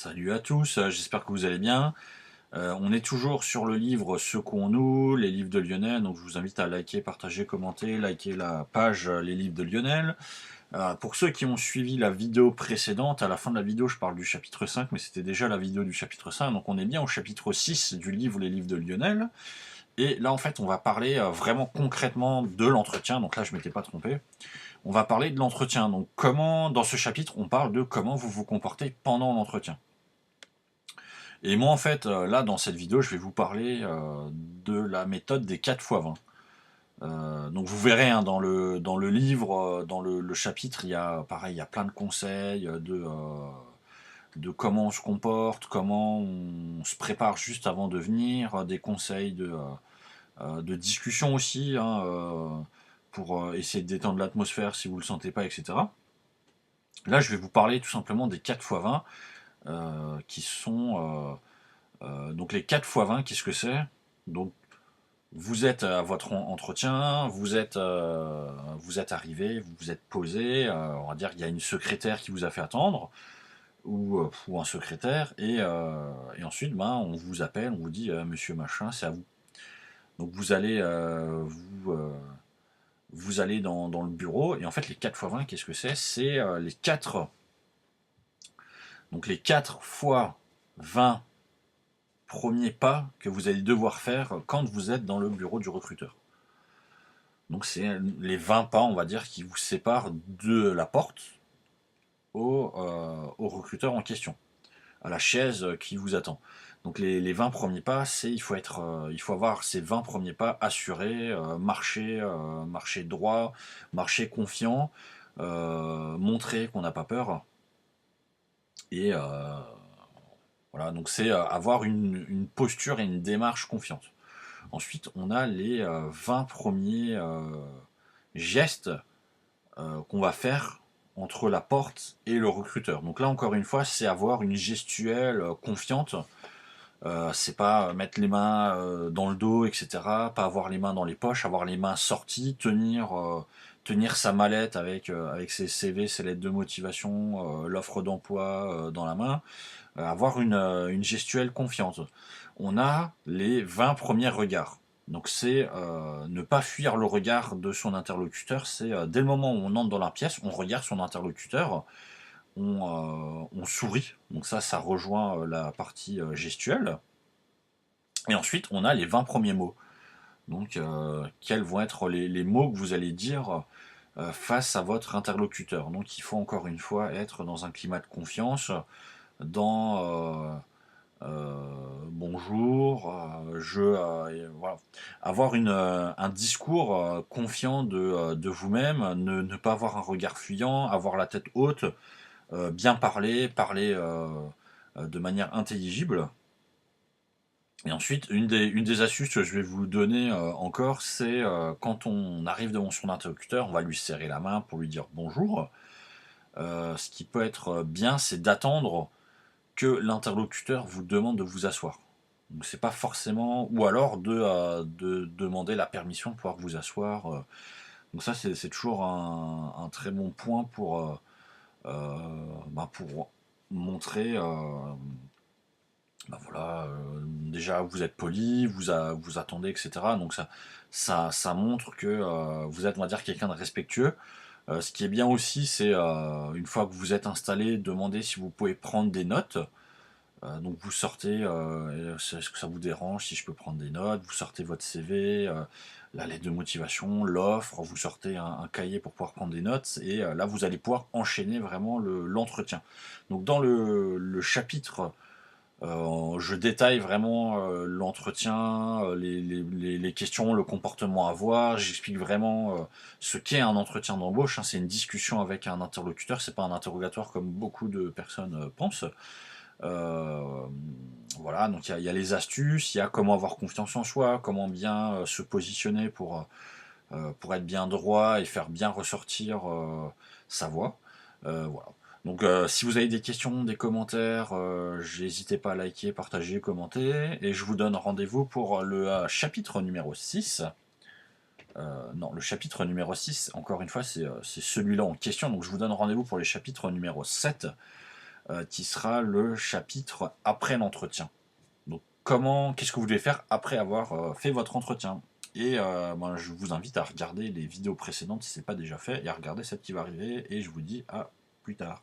Salut à tous, j'espère que vous allez bien. On est toujours sur le livre Secouons-nous, les livres de Lionel, donc je vous invite à liker, partager, commenter, liker la page Les livres de Lionel. Pour ceux qui ont suivi la vidéo précédente, à la fin de la vidéo je parle du chapitre 5, mais c'était déjà la vidéo du chapitre 5, donc on est bien au chapitre 6 du livre Les livres de Lionel. Et là en fait on va parler vraiment concrètement de l'entretien, donc là je m'étais pas trompé. On va parler de l'entretien, donc comment, dans ce chapitre on parle de comment vous vous comportez pendant l'entretien. Et moi, en fait, là, dans cette vidéo, je vais vous parler de la méthode des 4 fois 20. Donc vous verrez hein, dans le livre, dans le chapitre, il y a pareil, il y a plein de conseils de comment on se comporte, comment on se prépare juste avant de venir, des conseils de discussion aussi, hein, pour essayer de détendre l'atmosphère si vous ne le sentez pas, etc. Là, je vais vous parler tout simplement des 4 fois 20 qui sont donc les 4 fois 20, qu'est-ce que c'est? Donc vous êtes à votre entretien, vous êtes arrivé, vous vous êtes posé, on va dire qu'il y a une secrétaire qui vous a fait attendre, ou un secrétaire, et ensuite ben, on vous appelle, on vous dit monsieur machin, c'est à vous. Donc vous allez, vous allez dans le bureau, et en fait les 4 fois 20, qu'est-ce que c'est? C'est les 4 fois 20 premiers pas que vous allez devoir faire quand vous êtes dans le bureau du recruteur. Donc c'est les 20 pas, on va dire, qui vous séparent de la porte au recruteur en question, à la chaise qui vous attend. Donc les 20 premiers pas, il faut avoir ces 20 premiers pas assurés, marcher droit, marcher confiant, montrer qu'on n'a pas peur. Et voilà, donc c'est avoir une posture et une démarche confiante. Ensuite, on a les 20 premiers gestes qu'on va faire entre la porte et le recruteur. Donc là, encore une fois, c'est avoir une gestuelle confiante. C'est pas mettre les mains dans le dos, etc. Pas avoir les mains dans les poches, avoir les mains sorties, tenir sa mallette avec ses CV, ses lettres de motivation, l'offre d'emploi dans la main. Avoir une gestuelle confiante. On a les 20 premiers regards. Donc c'est ne pas fuir le regard de son interlocuteur, c'est dès le moment où on entre dans la pièce, on regarde son interlocuteur, on sourit, donc ça rejoint la partie gestuelle. Et ensuite on a les 20 premiers mots. Donc quels vont être les mots que vous allez dire face à votre interlocuteur. Donc il faut encore une fois être dans un climat de confiance, dans bonjour, voilà. Avoir un discours confiant de vous-même, ne pas avoir un regard fuyant, avoir la tête haute, bien parler de manière intelligible. Et ensuite, une des astuces que je vais vous donner encore, c'est quand on arrive devant son interlocuteur, on va lui serrer la main pour lui dire bonjour. Ce qui peut être bien, c'est d'attendre que l'interlocuteur vous demande de vous asseoir. Donc c'est pas forcément, ou alors de demander la permission de pouvoir vous asseoir. Donc ça c'est toujours un très bon point pour montrer, voilà, déjà vous êtes poli, vous attendez, etc. Donc ça montre que vous êtes, on va dire, quelqu'un de respectueux. Ce qui est bien aussi, c'est une fois que vous êtes installé, demander si vous pouvez prendre des notes. Donc vous sortez, est-ce que ça vous dérange si je peux prendre des notes? Vous sortez votre CV, la lettre de motivation, l'offre, vous sortez un cahier pour pouvoir prendre des notes, et là vous allez pouvoir enchaîner vraiment l'entretien. Donc dans le chapitre, je détaille vraiment l'entretien, les questions, le comportement à avoir, j'explique vraiment ce qu'est un entretien d'embauche, hein. C'est une discussion avec un interlocuteur, c'est pas un interrogatoire comme beaucoup de personnes pensent. Euh, voilà, donc il y a les astuces, il y a comment avoir confiance en soi, comment bien se positionner pour être bien droit et faire bien ressortir sa voix. Voilà. Donc si vous avez des questions, des commentaires, n'hésitez pas à liker, partager, commenter. Et je vous donne rendez-vous pour le chapitre numéro 6. Non, le chapitre numéro 6, encore une fois, c'est celui-là en question. Donc je vous donne rendez-vous pour les chapitres numéro 7 qui sera le chapitre après l'entretien. Donc, qu'est-ce que vous devez faire après avoir fait votre entretien? Et ben, je vous invite à regarder les vidéos précédentes si ce n'est pas déjà fait, et à regarder celle qui va arriver, et je vous dis à plus tard.